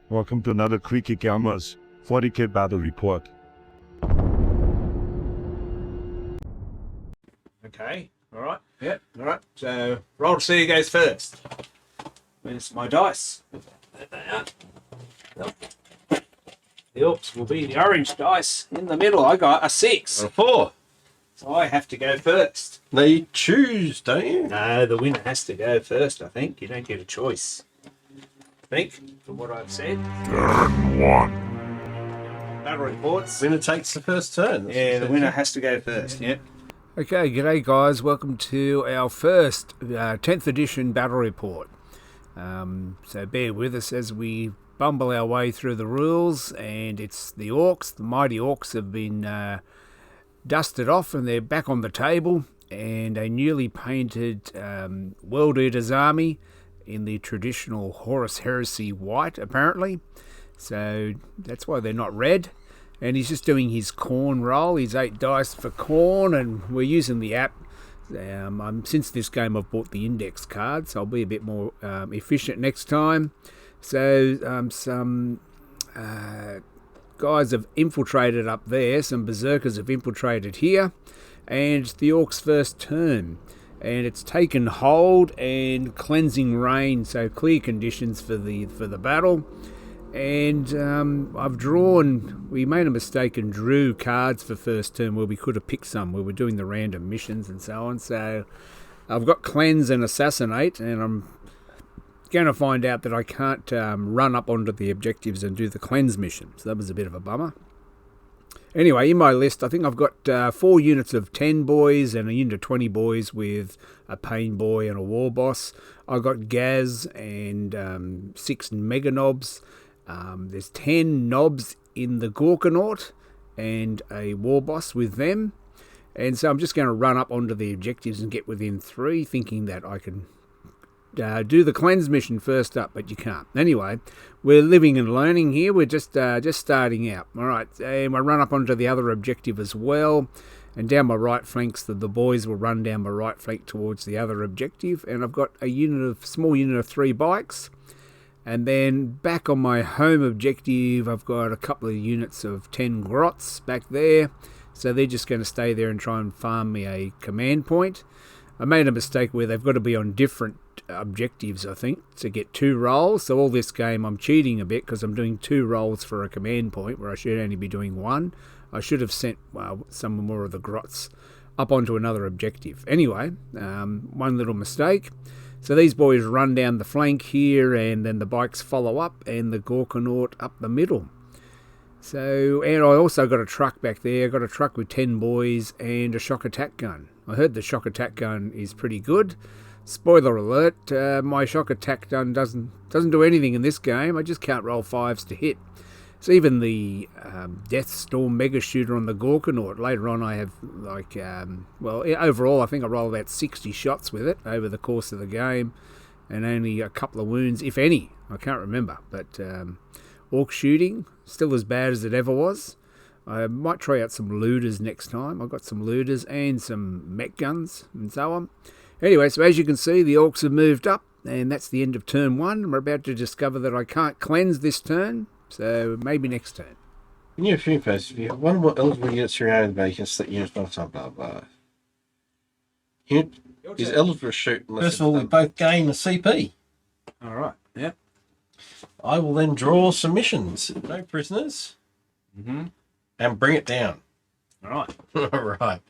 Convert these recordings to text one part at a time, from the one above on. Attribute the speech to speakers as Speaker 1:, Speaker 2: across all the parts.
Speaker 1: Welcome to another Creaky Gamers 40k battle report.
Speaker 2: Okay, alright, yep, alright. So, roll to see who goes first. Where's my dice? There they are. The Orcs will be the orange dice in the middle. I got a 6.
Speaker 3: A 4.
Speaker 2: So I have to go first.
Speaker 3: No, you choose, don't you?
Speaker 2: No, the winner has to go first, I think. You don't get a choice. I think, from what I've said.
Speaker 1: Turn 1.
Speaker 2: Battle reports.
Speaker 3: Winner takes the first turn.
Speaker 2: Yeah, the winner has to go first, yep.
Speaker 4: Okay, g'day guys, welcome to our first 10th edition battle report. So bear with us as we bumble our way through the rules, and it's the Orcs. The mighty Orcs have been dusted off and they're back on the table, and a newly painted World Eater's army in the traditional Horus Heresy white, apparently. So that's why they're not red. And he's just doing his corn roll, his 8 dice for corn, and we're using the app. Since this game I've bought the index card, so I'll be a bit more efficient next time. So some guys have infiltrated up there, some berserkers have infiltrated here, and the Orcs' first turn. And it's taken hold and cleansing rain, so clear conditions for the battle. And we made a mistake and drew cards for first turn where we could have picked some. We were doing the random missions and so on. So I've got Cleanse and Assassinate, and I'm going to find out that I can't run up onto the objectives and do the Cleanse mission. So that was a bit of a bummer. Anyway, in my list, I think I've got 4 units of 10 boys and a unit of 20 boys with a Pain Boy and a War Boss. I've got Gaz and 6 Mega Knobs. There's 10 knobs in the Gorkanaut and a War Boss with them. And so I'm just going to run up onto the objectives and get within 3, thinking that I can do the Cleanse mission first up, but you can't. Anyway, we're living and learning here. We're just starting out. All right, and I run up onto the other objective as well. And down my right flanks, the boys will run down my right flank towards the other objective. And I've got a small unit of 3 bikes. And then back on my home objective, I've got a couple of units of 10 grots back there. So they're just going to stay there and try and farm me a command point. I made a mistake where they've got to be on different objectives, I think, to get 2 rolls. So all this game I'm cheating a bit because I'm doing 2 rolls for a command point where I should only be doing 1. I should have sent some more of the grots up onto another objective. Anyway, one little mistake. So these boys run down the flank here, and then the bikes follow up, and the Gorkanaut up the middle. So, and I also got a truck back there. I got a truck with 10 boys and a shock attack gun. I heard the shock attack gun is pretty good. Spoiler alert, my shock attack gun doesn't do anything in this game. I just can't roll 5s to hit. So even the Death Storm Mega Shooter on the Gorkanaut, later on I have overall I think I roll about 60 shots with it over the course of the game, and only a couple of wounds, if any. I can't remember, but Orc shooting, still as bad as it ever was. I might try out some looters next time. I've got some looters and some mech guns and so on. Anyway, so as you can see, the Orcs have moved up, and that's the end of turn 1. We're about to discover that I can't cleanse this turn, so maybe next turn.
Speaker 3: In your free phase, if you have one more eligible unit surrounded by, you can select units blah blah blah. Unit is eligible to shoot. First of all, we both gain a CP.
Speaker 2: Alright, yep.
Speaker 3: I will then draw submissions. No prisoners.
Speaker 2: Mm-hmm.
Speaker 3: And bring it down.
Speaker 2: Alright.
Speaker 3: Alright.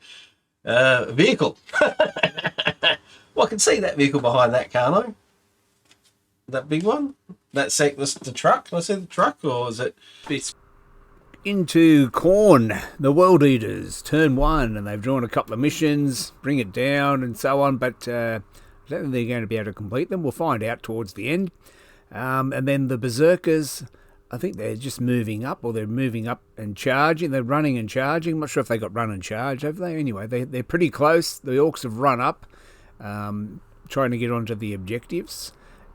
Speaker 3: Vehicle. Well, I can see that vehicle behind that, can't I? That big one? That's the truck? Can I see the truck, or is it?
Speaker 4: Into Corn, the World Eaters, turn 1, and they've drawn a couple of missions, bring it down and so on, but I don't think they're going to be able to complete them. We'll find out towards the end. And then the Berserkers, I think they're just moving up, or they're moving up and charging. They're running and charging. I'm not sure if they got run and charge, have they? Anyway, they're pretty close. The Orcs have run up, trying to get onto the objectives.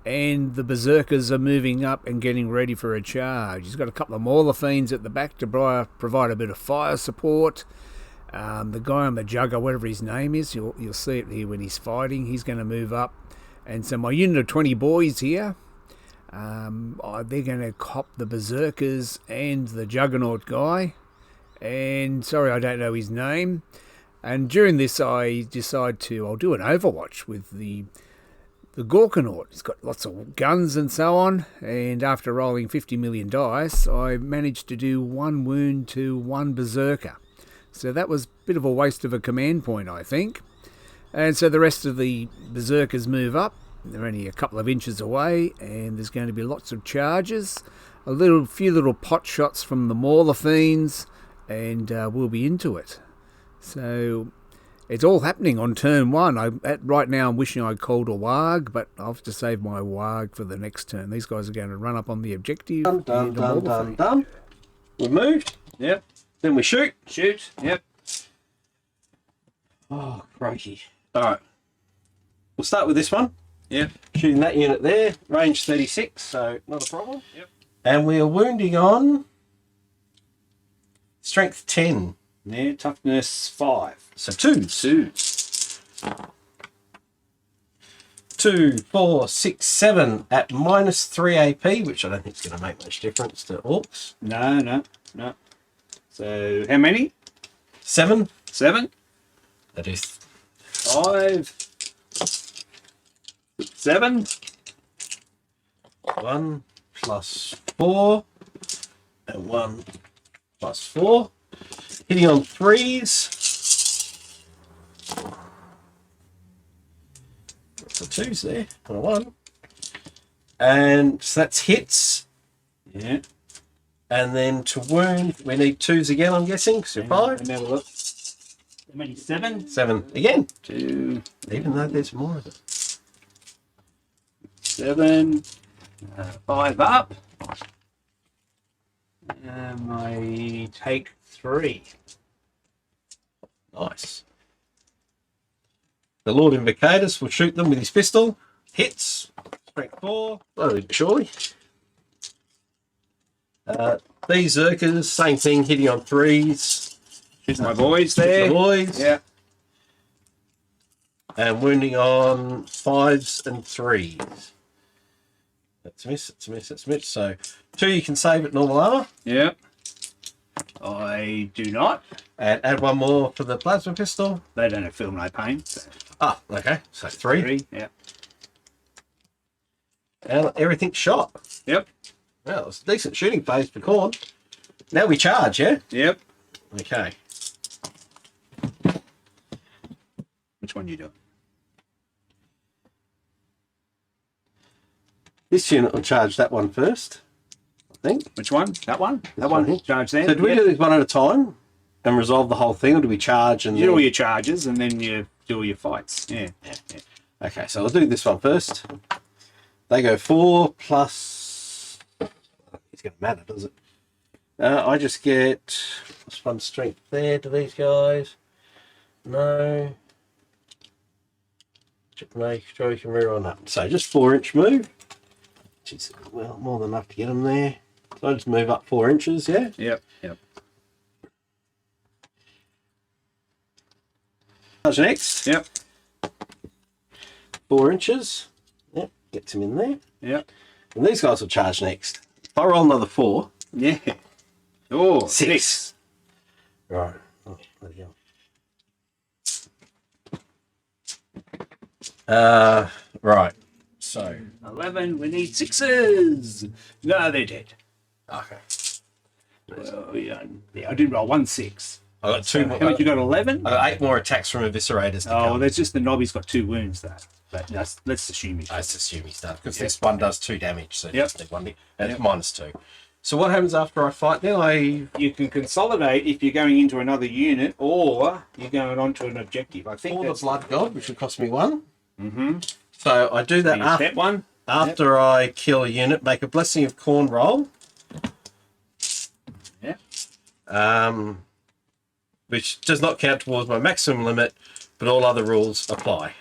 Speaker 4: And the Berserkers are moving up and getting ready for a charge. He's got a couple of Mauler Fiends at the back to provide a bit of fire support. The guy on the Jugger, whatever his name is, you'll see it here when he's fighting. He's going to move up. And so my unit of 20 boys here, They're going to cop the Berserkers and the Juggernaut guy. And sorry, I don't know his name. And during this, I decide I'll do an Overwatch with the Gorkanaut. He's got lots of guns and so on. And after rolling 50 million dice, I managed to do 1 wound to 1 Berserker. So that was a bit of a waste of a command point, I think. And so the rest of the Berserkers move up. They're only a couple of inches away, and there's going to be lots of charges, few little pot shots from the Mauler Fiends, and we'll be into it. So it's all happening on turn 1. Right now I'm wishing I called a Warg, but I'll have to save my Warg for the next turn. These guys are going to run up on the objective.
Speaker 3: Done. We moved.
Speaker 2: Yep.
Speaker 3: Then we shoot.
Speaker 2: Shoot. Yep.
Speaker 3: Oh, crikey. All right. We'll start with this one.
Speaker 2: Yep.
Speaker 3: Shooting that unit there. Range 36, so not a problem.
Speaker 2: Yep.
Speaker 3: And we are wounding on strength 10.
Speaker 2: Yeah, toughness 5.
Speaker 3: So 2. 2, 4, 6, 7 at -3 AP, which I don't think is going to make much difference to Orcs.
Speaker 2: No. So how many?
Speaker 3: 7.
Speaker 2: 7.
Speaker 3: That is
Speaker 2: 5. 7.
Speaker 3: 1 plus 4 and 1 plus 4. Hitting on 3s. Lots of 2s there and a 1. And so that's hits.
Speaker 2: Yeah.
Speaker 3: And then to wound, we need 2s again, I'm guessing. So 5.
Speaker 2: Let me have a look. How many? 7.
Speaker 3: 7 again.
Speaker 2: 2.
Speaker 3: Even though there's more of it.
Speaker 2: 7. 5 up. I take 3.
Speaker 3: Nice. The Lord Invocatus will shoot them with his pistol. Hits. Strength 4. Slowly but surely. These Zerkers, same thing, hitting on 3s.
Speaker 2: Here's my boys there.
Speaker 3: The boys.
Speaker 2: Yeah.
Speaker 3: And wounding on 5s and 3s. That's a miss. So 2 you can save at normal armor.
Speaker 2: Yeah. I do not.
Speaker 3: And add 1 more for the plasma pistol.
Speaker 2: They don't have feel no pain. So
Speaker 3: Ah, okay. So 3.
Speaker 2: 3. Yeah.
Speaker 3: And everything's shot.
Speaker 2: Yep.
Speaker 3: Well, it's a decent shooting phase for Corn. Now we charge, yeah?
Speaker 2: Yep.
Speaker 3: Okay.
Speaker 2: Which one you doing?
Speaker 3: This unit will charge that one first, I think.
Speaker 2: Which one? That one? That
Speaker 3: one
Speaker 2: one?
Speaker 3: here.
Speaker 2: Charge there.
Speaker 3: So do we
Speaker 2: Yep.
Speaker 3: do these one at a time and resolve the whole thing, or do we charge and
Speaker 2: You do
Speaker 3: then...
Speaker 2: all your charges and then you do all your fights. Yeah.
Speaker 3: Okay, so I'll do this one first. They go 4 plus... It's going to matter, does it? I just get +1 strength there to these guys. No. Make sure you can reroll that. So just 4-inch move. Which is, well, more than enough to get them there. So I just move up 4 inches, yeah?
Speaker 2: Yep.
Speaker 3: Charge next.
Speaker 2: Yep.
Speaker 3: 4 inches. Yep, gets him in there.
Speaker 2: Yep.
Speaker 3: And these guys will charge next. If I roll another 4.
Speaker 2: Yeah. Oh,
Speaker 3: 6. Right. Oh, there you go. Right. So
Speaker 2: 11. We need 6s. No, they're dead.
Speaker 3: okay.
Speaker 2: Well, yeah, I didn't roll 1 6.
Speaker 3: I got 2 more.
Speaker 2: How much you got? 11.
Speaker 3: I got 8 more attacks from eviscerators to
Speaker 2: Oh,
Speaker 3: come.
Speaker 2: that's just the knobby's got 2 wounds though. But let's assume he's.
Speaker 3: Let's assume he's done because this one does 2 damage, so
Speaker 2: Yep.
Speaker 3: just need 1. And it's
Speaker 2: Yep.
Speaker 3: -2. So what happens after I fight? Then
Speaker 2: You can consolidate if you're going into another unit or you're going onto an objective. I think
Speaker 3: call the
Speaker 2: that's
Speaker 3: blood god, which will cost me 1.
Speaker 2: Mm-hmm.
Speaker 3: So I do that after.
Speaker 2: That one.
Speaker 3: After I kill a unit, make a Blessing of Corn roll.
Speaker 2: Yeah.
Speaker 3: Which does not count towards my maximum limit, but all other rules apply.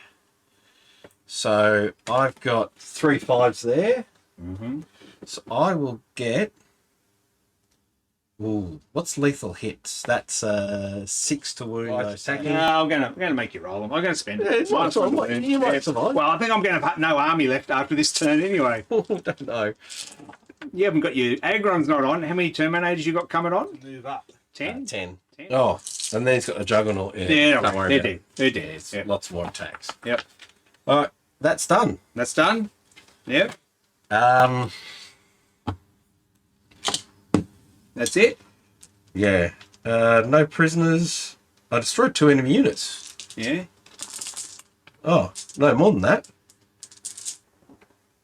Speaker 3: So I've got 3 5s there.
Speaker 2: Mm-hmm.
Speaker 3: So I will get Ooh, what's lethal hits? That's 6 to wound. No, attacking.
Speaker 2: No, I'm gonna make you roll them. I'm gonna spend
Speaker 3: Yeah,
Speaker 2: it.
Speaker 3: might survive. You might survive.
Speaker 2: Well, I think I'm gonna have no army left after this turn anyway.
Speaker 3: Don't know.
Speaker 2: You haven't got your Agron's not on. How many Terminators you got coming on?
Speaker 5: Move up.
Speaker 2: 10?
Speaker 3: 10. Oh, and then he's got a Juggernaut. Yeah,
Speaker 2: Yeah,
Speaker 3: don't worry
Speaker 2: they're
Speaker 3: about
Speaker 2: dead.
Speaker 3: it.
Speaker 2: They're dead.
Speaker 3: Yeah, it's
Speaker 2: Yep.
Speaker 3: lots more attacks.
Speaker 2: Yep.
Speaker 3: All right, that's done.
Speaker 2: That's done. Yep. That's it.
Speaker 3: Yeah. No prisoners. I destroyed 2 enemy units.
Speaker 2: Yeah.
Speaker 3: Oh, no, more than that.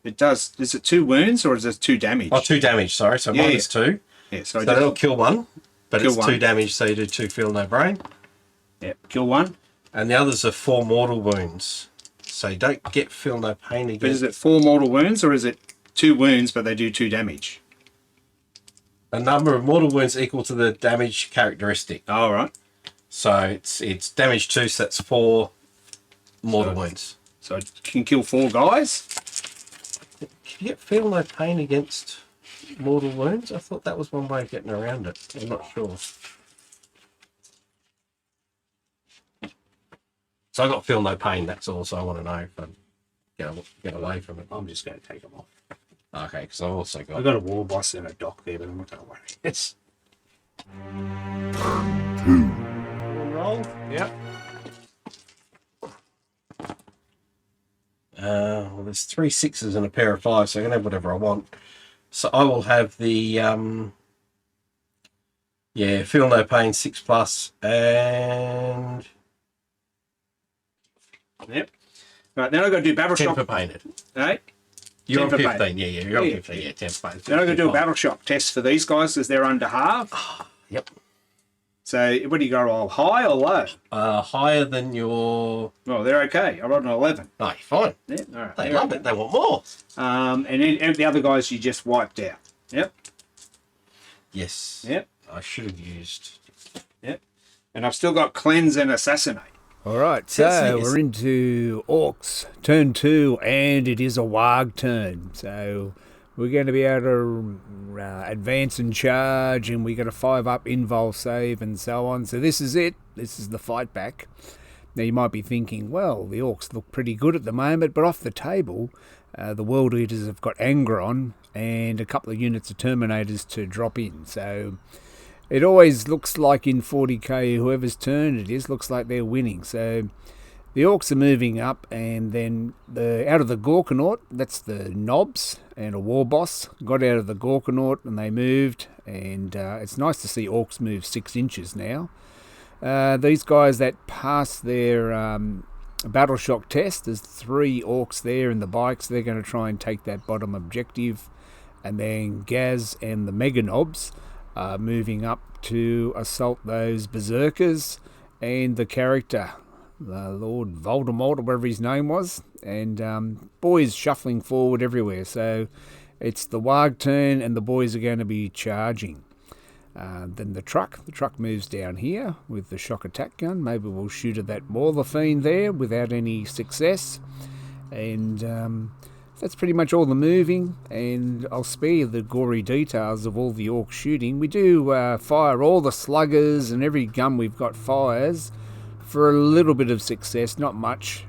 Speaker 2: It does. Is it 2 wounds or is it 2 damage?
Speaker 3: Oh, 2 damage, sorry. So
Speaker 2: Yeah,
Speaker 3: minus 2.
Speaker 2: Yeah.
Speaker 3: So
Speaker 2: So,
Speaker 3: that'll kill 1, but
Speaker 2: Kill
Speaker 3: it's
Speaker 2: 1.
Speaker 3: 2 damage, so you do 2 feel no brain.
Speaker 2: yep. Kill 1.
Speaker 3: And the others are 4 mortal wounds. So you don't get feel no pain
Speaker 2: But
Speaker 3: again.
Speaker 2: is it 4 mortal wounds or is it 2 wounds but they do 2 damage?
Speaker 3: A number of mortal wounds equal to the damage characteristic.
Speaker 2: All right.
Speaker 3: So it's damage 2, so that's 4 mortal wounds.
Speaker 2: So it can kill 4 guys.
Speaker 3: Can you get feel no pain against mortal wounds? I thought that was one way of getting around it. I'm not sure. So I got feel no pain. That's all. So I want to know if I get away from it.
Speaker 2: I'm just going to take them off.
Speaker 3: Okay, because I've also got.
Speaker 2: I've got a war boss and a dock there, but I'm not going to worry. It's roll. Yep.
Speaker 3: Well, there's 3 6s and a pair of 5s, so I can have whatever I want. So I will have the feel no pain 6+, and
Speaker 2: Yep. Right, then I've got to do battle
Speaker 3: 10
Speaker 2: shock.
Speaker 3: for painted.
Speaker 2: Right?
Speaker 3: You're
Speaker 2: 10
Speaker 3: on
Speaker 2: for
Speaker 3: 15,
Speaker 2: pain.
Speaker 3: yeah, you're on
Speaker 2: Yeah.
Speaker 3: 15, yeah, 10 for pain.
Speaker 2: Then I've got to do a battle shock test for these guys as they're under half.
Speaker 3: Yep.
Speaker 2: So what do you go roll? High or low?
Speaker 3: Higher than your.
Speaker 2: Oh, they're okay. I rolled an 11.
Speaker 3: No, you're fine.
Speaker 2: Yeah, all right.
Speaker 3: They
Speaker 2: They're
Speaker 3: love
Speaker 2: okay.
Speaker 3: it. They want more.
Speaker 2: And then the other guys you just wiped out. Yep.
Speaker 3: Yes.
Speaker 2: Yep.
Speaker 3: I should have used.
Speaker 2: Yep. And I've still got cleanse and assassinate.
Speaker 4: All right,
Speaker 3: Yes,
Speaker 4: so
Speaker 3: yes.
Speaker 4: we're into Orcs, turn 2, and it is a Warg turn. So we're going to be able to advance and charge, and we got a 5-up invul save and so on. So this is it. This is the fight back. Now you might be thinking, well, the Orcs look pretty good at the moment, but off the table, the World Eaters have got Angron and a couple of units of Terminators to drop in. So it always looks like in 40k, whoever's turn it is, looks like they're winning. So the Orcs are moving up, and then out of the Gorkanaut, that's the Knobs and a War Boss, got out of the Gorkanaut and they moved. And it's nice to see Orcs move 6 inches now. These guys that pass their battle shock test, there's 3 Orcs there in the bikes. They're going to try and take that bottom objective. And then Gaz and the Mega Knobs are moving up to assault those Berserkers and the character, Lord Voldemort, or whatever his name was. And boys shuffling forward everywhere. So it's the Warg turn, and the boys are going to be charging. Then the truck moves down here with the shock attack gun. Maybe we'll shoot at that Morlafine there without any success. And that's pretty much all the moving, and I'll spare you the gory details of all the Orc shooting. We do fire all the sluggers, and every gun we've got fires for a little bit of success, not much.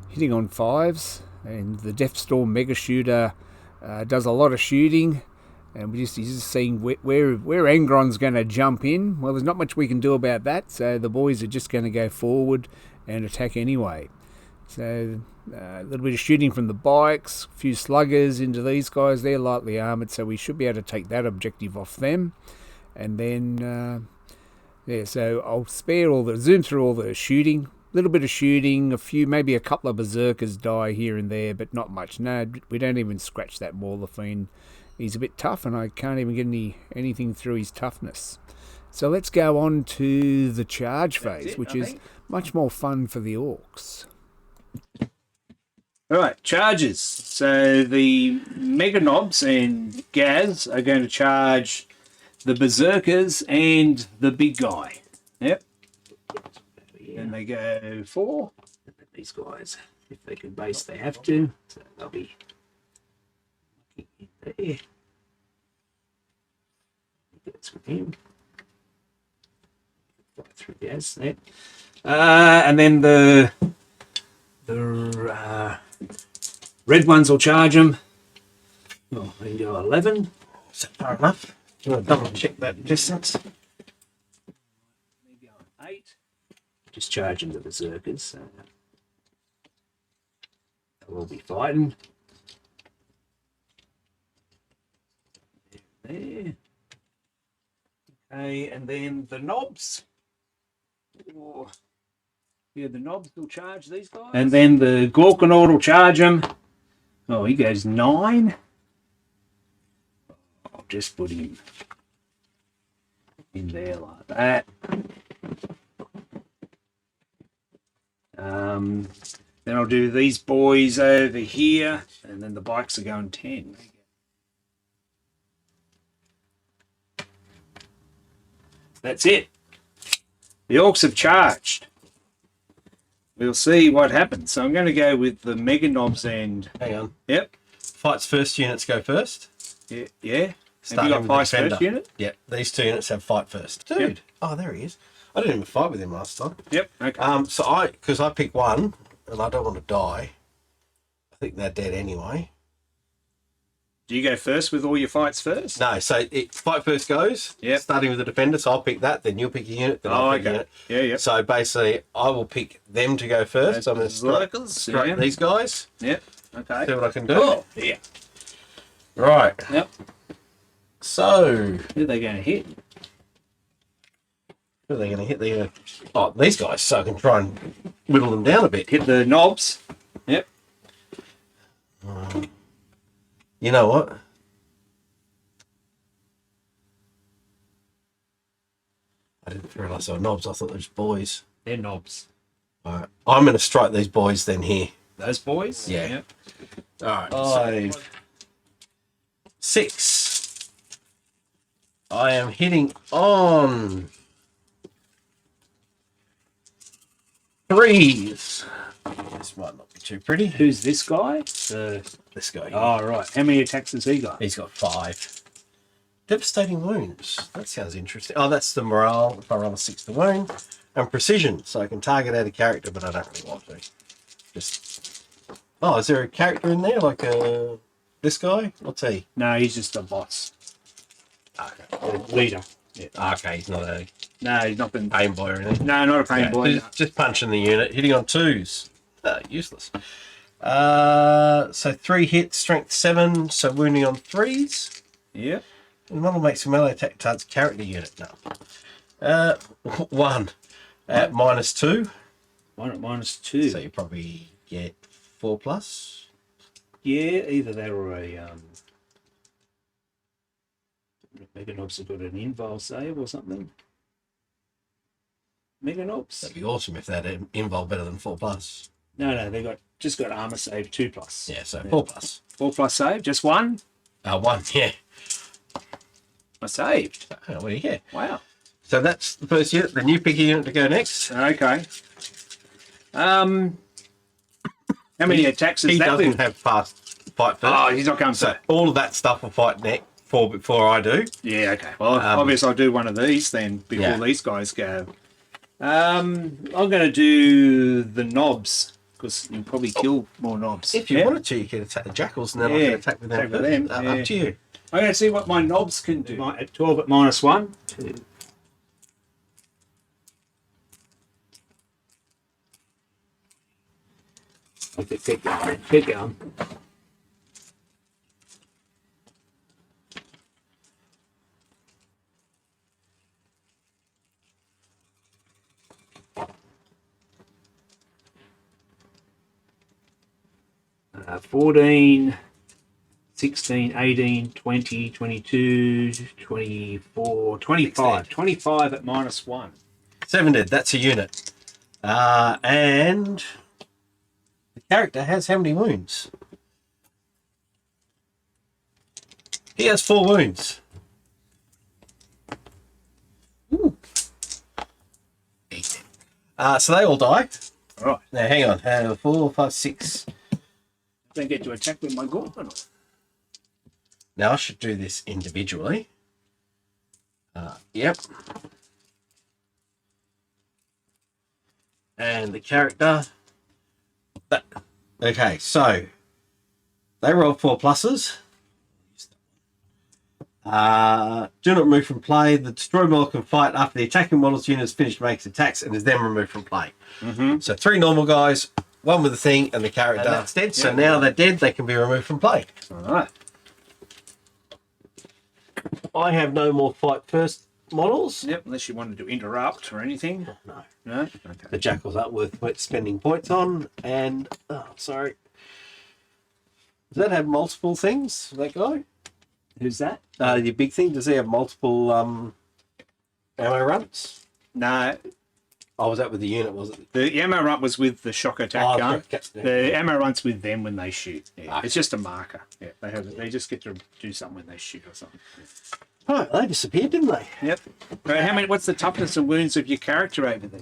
Speaker 4: Hitting on 5s, and the Deathstorm Mega Shooter does a lot of shooting, and he's just seeing where Angron's going to jump in. Well, there's not much we can do about that, so the boys are just going to go forward and attack anyway. So a little bit of shooting from the bikes, a few sluggers into these guys. They're lightly armoured, so we should be able to take that objective off them. And then, so I'll zoom through all the shooting. A little bit of shooting, maybe a couple of Berserkers die here and there, but not much. No, we don't even scratch that Morlafine. He's a bit tough, and I can't even get anything through his toughness. So let's go on to the charge phase, which is much more fun for the Orcs.
Speaker 2: All right, charges. So the Mega Knobs and Gaz are going to charge the Berserkers and the big guy. Yep. And they go 4. These guys, if they can base, they have to. So they'll be there. That's with him. Right through Gaz there. And then the red ones will charge him. Oh, we can go 11.
Speaker 3: Is that far enough? Do you want to double check that distance?
Speaker 2: We go 8. Just charging the berserkers. So they'll be fighting. There. Okay, and then the knobs. Oh, yeah, the knobs will charge these guys. And then the Gorkanaut will charge him. Oh, he goes 9. I'll just put him in there like that. Then I'll do these boys over here, and then the bikes are going 10. That's it. The Orcs have charged. We'll see what happens. So I'm going to go with the Mega Knobs and...
Speaker 3: Hang on.
Speaker 2: Yep.
Speaker 3: Fights first units go first.
Speaker 2: Yeah. Yeah. Have
Speaker 3: Starting
Speaker 2: you got
Speaker 3: with the
Speaker 2: Fights
Speaker 3: defender.
Speaker 2: First unit?
Speaker 3: Yeah, these 2 units have fight first. Dude.
Speaker 2: Yep.
Speaker 3: Oh, there he is. I didn't even fight with him last time.
Speaker 2: Yep. Okay.
Speaker 3: So because I pick one, and I don't want to die. I think they're dead anyway.
Speaker 2: Do you go first with all your fights first?
Speaker 3: No, so fight first goes.
Speaker 2: Yep.
Speaker 3: Starting with the defender, so I'll pick that. Then you'll pick a unit. Then I'll pick a unit.
Speaker 2: Yeah, yeah.
Speaker 3: So basically, I will pick them to go first. So I'm going to strike these guys.
Speaker 2: Yep. Okay.
Speaker 3: See what I can do.
Speaker 2: Oh, yeah.
Speaker 3: Right.
Speaker 2: Yep.
Speaker 3: So
Speaker 2: Who are they going to hit?
Speaker 3: who are they going to hit? They're going to these guys, so I can try and whittle them down a bit.
Speaker 2: Hit the knobs. Yep.
Speaker 3: You know what? I didn't realise they were knobs. I thought they were just boys.
Speaker 2: They're knobs.
Speaker 3: All right. I'm going to strike these boys then here.
Speaker 2: Those boys?
Speaker 3: Yeah.
Speaker 2: Yep.
Speaker 3: All right. So 6. I am hitting on 3s. This might not be too pretty.
Speaker 2: Who's this guy?
Speaker 3: This guy.
Speaker 2: Oh, right. How many attacks has he got?
Speaker 3: He's got 5. Devastating wounds. That sounds interesting. Oh, that's the morale. If I roll a 6 to wound. And precision. So I can target out a character, but I don't really want to. Just. Oh, is there a character in there? Like this guy? What's he?
Speaker 2: No, he's just a boss.
Speaker 3: Okay.
Speaker 2: Leader. Yeah.
Speaker 3: Okay, he's not a
Speaker 2: No, he's not been...
Speaker 3: pain boy or anything.
Speaker 2: No, not a pain
Speaker 3: Yeah,
Speaker 2: boy.
Speaker 3: just punching the unit, hitting on 2s. Useless. So 3 hits, strength 7, so wounding on 3s.
Speaker 2: Yep.
Speaker 3: The model makes a melee attack target's character unit. No. 1 at -2.
Speaker 2: 1 at -2.
Speaker 3: So you probably get 4+.
Speaker 2: Yeah, either that or a... Mega Knobs have got an invul save or something. Mega Knobs?
Speaker 3: That'd be awesome if that involved better than 4+.
Speaker 2: No, they just got armor save 2+.
Speaker 3: Yeah, so 4+.
Speaker 2: 4+ save, just 1.
Speaker 3: 1, yeah.
Speaker 2: I saved.
Speaker 3: Oh, what do you get?
Speaker 2: Wow.
Speaker 3: So that's the first unit. Then you pick a unit to go next.
Speaker 2: Okay. How many attacks is
Speaker 3: He
Speaker 2: that
Speaker 3: doesn't
Speaker 2: with?
Speaker 3: have fast fight first.
Speaker 2: Oh, he's not coming
Speaker 3: So
Speaker 2: first.
Speaker 3: all of that stuff will fight next before I do.
Speaker 2: Yeah, okay. Well, obviously I'll do one of these then before
Speaker 3: Yeah.
Speaker 2: these guys go. I'm going to do the knobs because you'll probably kill more knobs.
Speaker 3: If you
Speaker 2: Yeah?
Speaker 3: wanted to, you could attack the jackals and then I
Speaker 2: Yeah,
Speaker 3: can attack with them.
Speaker 2: attack with them,
Speaker 3: first.
Speaker 2: yeah.
Speaker 3: Up to you.
Speaker 2: I'm going to see what my knobs can do. At 12 at -1. 2. Okay, keep going. Keep going. Uh, 14, 16, 18, 20, 22, 24, 25. 25 at -1.
Speaker 3: 7 dead. That's a unit. And the character has how many wounds? He has 4 wounds. Ooh. So they all die.
Speaker 2: All right.
Speaker 3: Now hang on. 4, 5, 6.
Speaker 2: Don't get to attack with my Gorgon.
Speaker 3: Now I should do this individually. Yep. And the character. Okay, so they roll 4 pluses. Do not remove from play. The destroyed model can fight after the attacking model's unit has finished making attacks and is then removed from play. So 3 normal guys, 1 with the thing, and the character. And that's dead. So now they're dead. They can be removed from play.
Speaker 2: All right.
Speaker 3: I have no more fight first models.
Speaker 2: Yep, unless you wanted to interrupt or anything.
Speaker 3: No.
Speaker 2: No? Okay.
Speaker 3: The Jackal's up worth spending points on. And, sorry. Does that have multiple things, that guy?
Speaker 2: Who's that?
Speaker 3: Your big thing, does he have multiple ammo runs?
Speaker 2: No.
Speaker 3: Oh, was that with the unit, was it?
Speaker 2: The ammo run was with the shock attack gun.
Speaker 3: correct.
Speaker 2: The ammo run's with them when they shoot. Yeah,
Speaker 3: Okay.
Speaker 2: it's just a marker. Yeah, they just get to do something when they shoot or something.
Speaker 3: Oh, they disappeared, didn't they?
Speaker 2: Yep. Right, how many? What's the toughness of wounds of your character over there?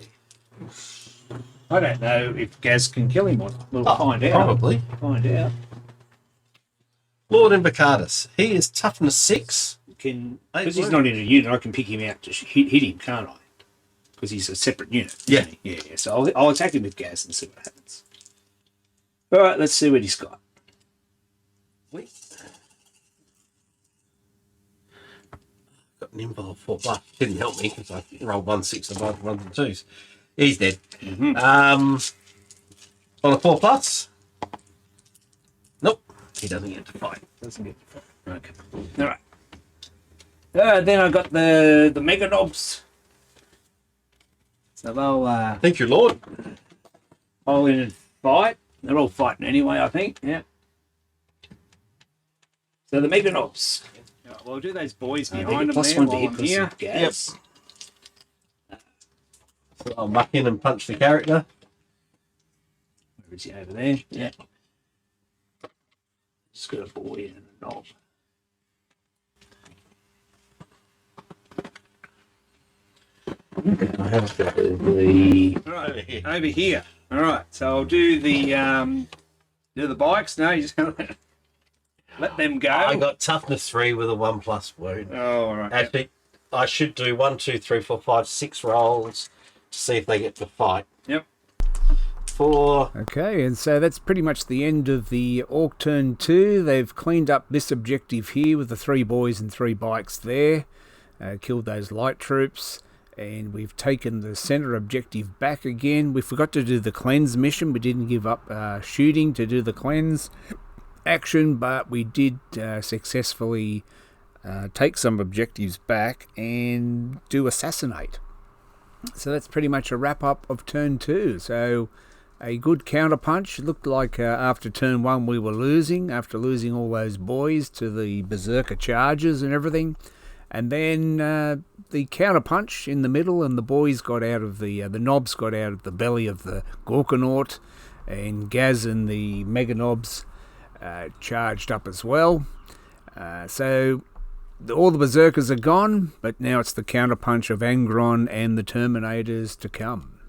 Speaker 2: I don't know if Gaz can kill him or we'll find out.
Speaker 3: Probably.
Speaker 2: Find out.
Speaker 3: Lord Invicardus. He is toughness 6.
Speaker 2: Can because he's not in a unit, I can pick him out to hit him, can't I? Because he's a separate unit.
Speaker 3: Yeah.
Speaker 2: Isn't he? Yeah. So I'll attack him with Gaz and see what happens. All right, let's see what he's got.
Speaker 3: Wait. Got an involved 4 plus. Didn't help me because I rolled 1 6 and 1 and 2s. He's dead. On a 4 plus. Nope. He doesn't get to fight.
Speaker 2: Doesn't get to fight. Okay. All right. Then I got the mega knobs. So they'll
Speaker 3: Thank you, Lord.
Speaker 2: roll in and fight. They're all fighting anyway, I think. Yeah. So the mega knobs. Yeah, well, do those boys behind them
Speaker 4: plus
Speaker 2: there
Speaker 4: 1 to
Speaker 2: while
Speaker 4: hit
Speaker 2: I'm
Speaker 4: plus
Speaker 2: here.
Speaker 4: some gas.
Speaker 3: So I'll muck in and punch the character.
Speaker 2: Where is he over there? Yeah. Just got a boy and a knob.
Speaker 3: I have got the
Speaker 2: Right, over here. All right, so I'll do the bikes. No, you just gonna let them go.
Speaker 3: I got toughness 3 with a 1 plus wound.
Speaker 2: Oh, all right.
Speaker 3: Actually, I should do 1, 2, 3, 4, 5, 6 rolls to see if they get to fight.
Speaker 2: Yep.
Speaker 3: 4.
Speaker 4: Okay, and so that's pretty much the end of the Orc turn 2. They've cleaned up this objective here with the 3 boys and 3 bikes there. Killed those light troops. And we've taken the centre objective back again. We forgot to do the cleanse mission. We didn't give up shooting to do the cleanse action, but we did successfully take some objectives back and do assassinate. So that's pretty much a wrap-up of turn 2. So a good counterpunch. It looked like after turn 1 we were losing, after losing all those boys to the berserker charges and everything. And then the counterpunch in the middle, and the boys got out of the knobs got out of the belly of the Gorkanaut, and Gaz and the mega knobs charged up as well. So all the berserkers are gone, but now it's the counterpunch of Angron and the Terminators to come.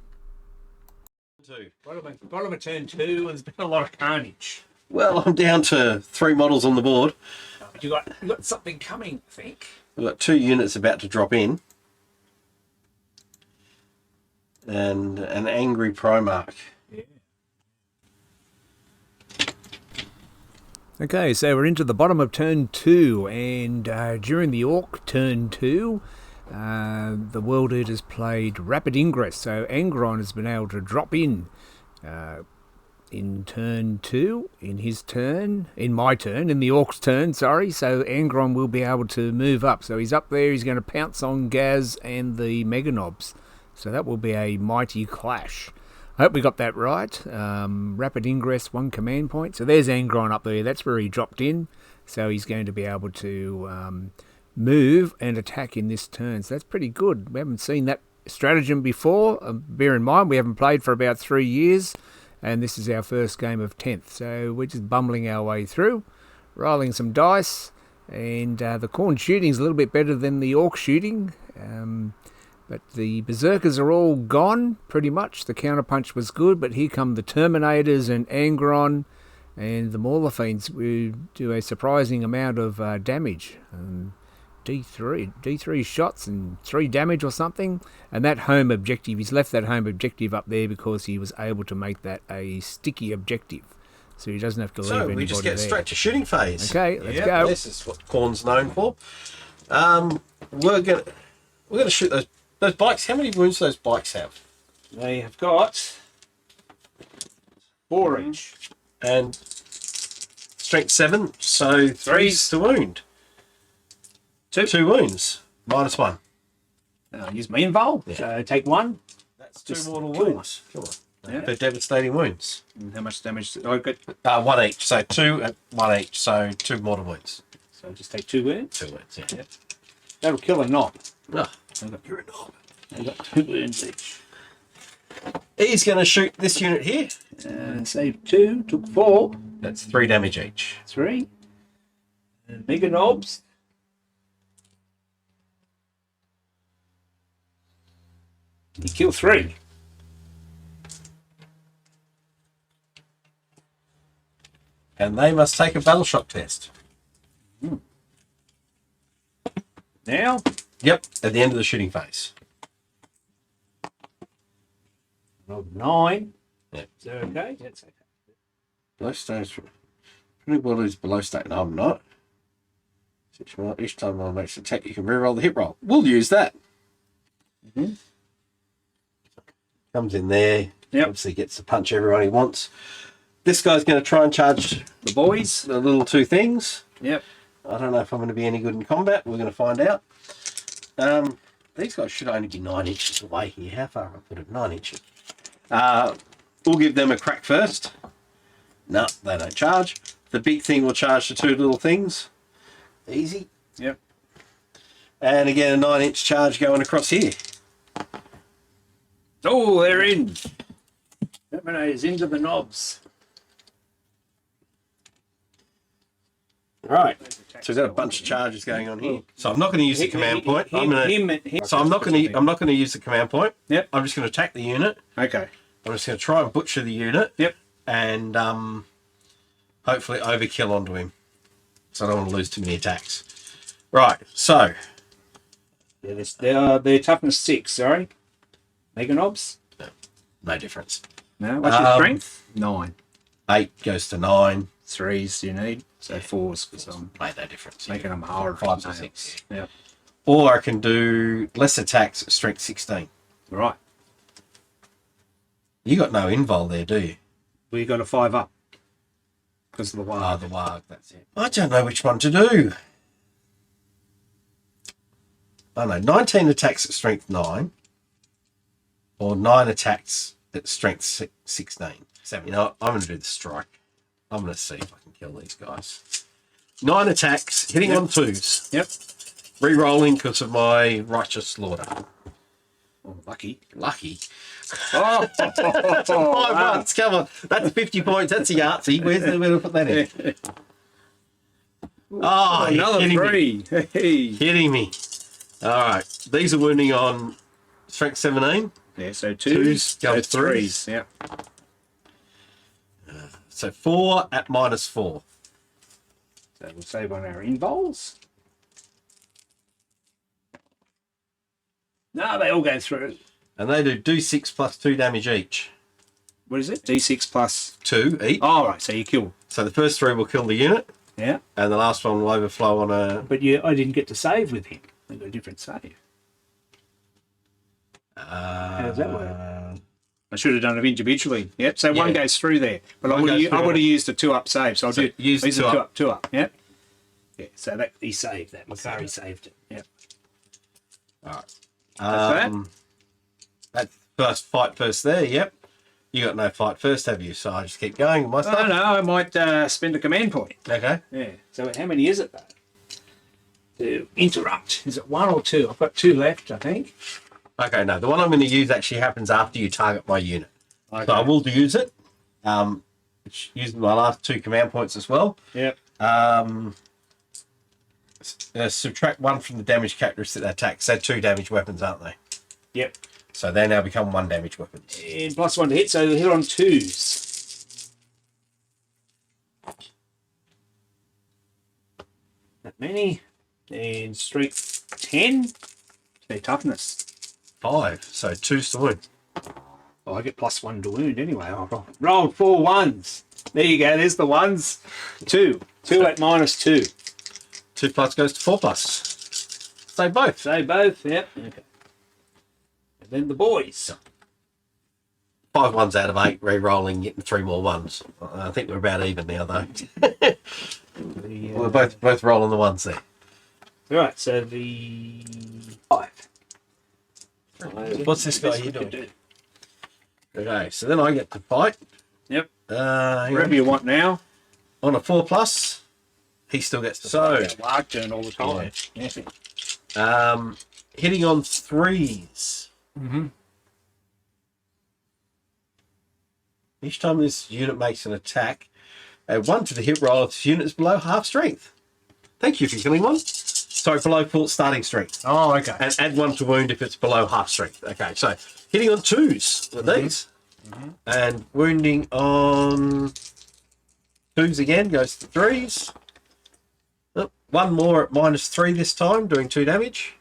Speaker 2: Bottom of turn 2, and there's been a lot of carnage.
Speaker 3: Well, I'm down to 3 models on the board.
Speaker 2: But you got something coming, I think.
Speaker 3: We've got 2 units about to drop in. And an angry Primarch.
Speaker 2: Yeah.
Speaker 4: Okay, so we're into the bottom of turn 2, and during the Orc turn 2, the World Eaters played Rapid Ingress, so Angron has been able to drop in turn 2, in my turn, in the Orcs' turn, sorry, so Angron will be able to move up. So he's up there, he's going to pounce on Gaz and the Mega Knobs. So that will be a mighty clash. I hope we got that right. Rapid Ingress, 1 command point. So there's Angron up there, that's where he dropped in. So he's going to be able to move and attack in this turn. So that's pretty good. We haven't seen that stratagem before. Bear in mind, we haven't played for about 3 years. And this is our first game of 10th. So we're just bumbling our way through, rolling some dice. And the Khorne shooting is a little bit better than the Orc shooting. But the Berserkers are all gone, pretty much. The counterpunch was good, but here come the Terminators and Angron. And the Mauler Fiends will do a surprising amount of damage. D3 shots and 3 damage or something. And that home objective, he's left that home objective up there because he was able to make that a sticky objective. So he doesn't have to leave
Speaker 3: So
Speaker 4: anybody
Speaker 3: we just get
Speaker 4: there.
Speaker 3: straight to shooting phase.
Speaker 4: Okay, let's
Speaker 3: Yep,
Speaker 4: go.
Speaker 3: This is what Corn's known for. We're gonna shoot those bikes. How many wounds do those bikes have?
Speaker 2: They have got 4 each.
Speaker 3: And strength 7, so 3's to wound. 2 wounds, -1.
Speaker 2: Use my invul.
Speaker 3: Yeah.
Speaker 2: So take 1.
Speaker 3: That's 2
Speaker 2: Just
Speaker 3: mortal
Speaker 2: kill
Speaker 3: wounds. Kill
Speaker 2: Yeah.
Speaker 3: For devastating wounds.
Speaker 2: And how much damage? I got.
Speaker 3: 1 each, so 2 and 1 each, so 2 mortal wounds.
Speaker 2: So just take 2 wounds.
Speaker 3: 2 wounds, yeah.
Speaker 2: Yep. That'll kill a knob.
Speaker 3: Oh,
Speaker 2: I've got,
Speaker 3: you're a knob.
Speaker 2: I've got 2 wounds each.
Speaker 3: He's going to shoot this unit here.
Speaker 2: Save 2. Took 4.
Speaker 3: That's 3 damage each.
Speaker 2: 3. Mega knobs. You kill 3.
Speaker 3: And they must take a battle shock test.
Speaker 2: Now,
Speaker 3: Yep, at the end of the shooting phase.
Speaker 2: roll 9.
Speaker 3: Yep.
Speaker 2: Is that okay? That's okay.
Speaker 3: Below stage. Pretty well is below state. No, I'm not. Each time one makes an attack, you can reroll the hit roll. We'll use that. Comes in there.
Speaker 2: Yep.
Speaker 3: Obviously gets to punch everyone he wants. This guy's going to try and charge
Speaker 2: The boys.
Speaker 3: the little 2 things.
Speaker 2: Yep.
Speaker 3: I don't know if I'm going to be any good in combat. We're going to find out. These guys should only be 9 inches away here. How far have I put it? 9 inches. We'll give them a crack first. No, they don't charge. The big thing will charge the 2 little things. Easy.
Speaker 2: Yep.
Speaker 3: And again, a 9-inch charge going across here.
Speaker 2: Oh, they're in. Terminators into the knobs.
Speaker 3: Right. So we've got a bunch of charges going on here. So I'm not going to use the command point. I'm not going to use the command point.
Speaker 2: Yep.
Speaker 3: I'm just going to attack the unit.
Speaker 2: Okay.
Speaker 3: I'm just going to try and butcher the unit.
Speaker 2: Yep.
Speaker 3: And hopefully overkill onto him. So I don't want to lose too many attacks. Right. So
Speaker 2: Yeah, they're toughness 6. Sorry. Mega knobs.
Speaker 3: no difference.
Speaker 2: No. What's your strength? 9.
Speaker 3: 8 goes to 9.
Speaker 2: 3s you need. So 4s because I'm
Speaker 3: Made no difference.
Speaker 2: making them hard.
Speaker 3: 5s or 6.
Speaker 2: Yeah.
Speaker 3: Or I can do less attacks at strength 16.
Speaker 2: Right.
Speaker 3: You got no invul there, do you?
Speaker 2: We got a 5 up because of the
Speaker 3: Ah,
Speaker 2: wire.
Speaker 3: the warg, that's it. I don't know which one to do. I don't know, 19 attacks at strength 9 or 9 attacks at strength 16. So, you know what? I'm going to do the strike. I'm going to see if I can kill these guys. 9 attacks, hitting on 2s.
Speaker 2: Yep.
Speaker 3: Re-rolling because of my righteous slaughter.
Speaker 2: Oh, lucky.
Speaker 3: Lucky.
Speaker 2: Oh,
Speaker 3: That's a 5 months. Come on. That's 50 points. That's a Yahtzee. Where do I put that in? Oh,
Speaker 2: another
Speaker 3: hitting
Speaker 2: 3.
Speaker 3: Me.
Speaker 2: Hey.
Speaker 3: Hitting me. All right. These are wounding on strength 17.
Speaker 2: Yeah, so 2s,
Speaker 3: Twos,
Speaker 2: so
Speaker 3: go
Speaker 2: 3s. Yeah.
Speaker 3: So 4 at -4.
Speaker 2: So we'll save on our invols. No, they all go through.
Speaker 3: And they do D6 plus 2 damage each.
Speaker 2: What is it? D6 plus.
Speaker 3: 2 each.
Speaker 2: Oh, right. So you kill.
Speaker 3: So the first 3 will kill the unit,
Speaker 2: Yeah.
Speaker 3: and the last one will overflow on a...
Speaker 2: But I didn't get to save with him. I got a different save. How does that work? I should have done it individually. Yep. So one
Speaker 3: Yeah.
Speaker 2: goes through there, but I
Speaker 3: One
Speaker 2: would
Speaker 3: goes
Speaker 2: have
Speaker 3: through.
Speaker 2: used a 2-up save. So I'll do
Speaker 3: use the
Speaker 2: these are
Speaker 3: 2 up.
Speaker 2: 2-up, 2-up. Yep. Yeah. So that he saved that. Macari saved it. Yep.
Speaker 3: All right.
Speaker 2: That's
Speaker 3: That's first fight first there, yep. You got no fight first, have you? So I just keep going with my
Speaker 2: Oh
Speaker 3: stuff.
Speaker 2: no, I might spend a command point.
Speaker 3: Okay.
Speaker 2: Yeah. So how many is it though? To interrupt. Is it 1 or 2? I've got 2 left, I think.
Speaker 3: Okay, no. The one I'm going to use actually happens after you target my unit.
Speaker 2: Okay.
Speaker 3: So I will use it. Using my last 2 command points as well.
Speaker 2: Yep.
Speaker 3: Subtract 1 from the damage characteristic that attacks. They're 2 damage weapons, aren't they?
Speaker 2: Yep.
Speaker 3: So they now become 1 damage weapons.
Speaker 2: And +1 to hit, so they'll hit on 2s. That many. And strength 10. Their toughness.
Speaker 3: 5. So 2's to wound.
Speaker 2: Oh, I get +1 to wound anyway. I rolled 4 ones. There you go. There's the ones. 2. 2 at -2.
Speaker 3: 2 plus goes to 4 plus. Save both.
Speaker 2: Save both. Yep. Okay. And then the boys.
Speaker 3: 5 ones out of 8, re-rolling, getting 3 more ones. I think we're about even now, though. We're both rolling the ones there.
Speaker 2: Right. So the 5.
Speaker 3: What's this guy here doing? Okay, so then I get to fight.
Speaker 2: Yep.
Speaker 3: Hang
Speaker 2: Whatever
Speaker 3: on.
Speaker 2: you want now.
Speaker 3: On a 4 plus, he still gets to fight.
Speaker 2: Lark turn all the time.
Speaker 3: Hitting on 3s.
Speaker 2: Mm-hmm.
Speaker 3: Each time this unit makes an attack, add 1 to the hit roll if this unit is below half strength. Thank you for killing one. Sorry, below full starting strength.
Speaker 2: Oh, okay.
Speaker 3: And add 1 to wound if it's below half strength. Okay, so hitting on 2s with these. And wounding on 2s again goes to 3s. Oh, 1 more at -3 this time, doing 2 damage.